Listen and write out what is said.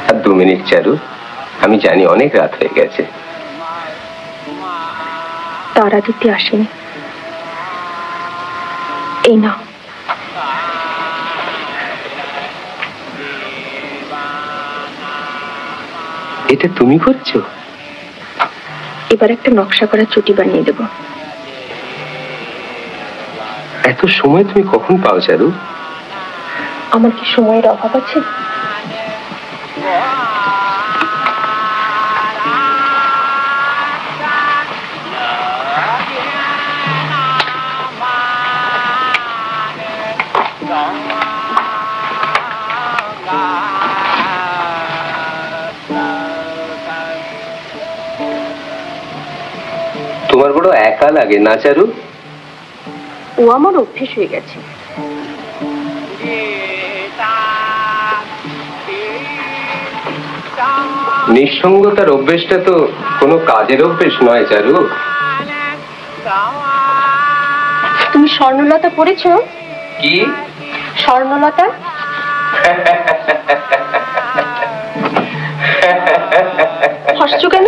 আর 2 minute চারু, আমি জানি অনেক রাত হয়ে গেছে। তারা দিতে আসেনি। এই না, এটা তুমি করছো? এবার একটা নকশা করা চুটি বানিয়ে দেব। এত সময় তুমি কখন পাও চারু? আমার কি সময়ের অভাব আছে? তোমার বড় একা লাগে না চারু? ও আমার অভ্যেস হয়ে গেছে। নিঃসঙ্গতার অভ্যেসটা তো কোনো কাজের অভ্যেস নয় চারু। তুমি স্বর্ণলতা পড়েছো? কি? স্বর্ণলতা? হাসছো কেন?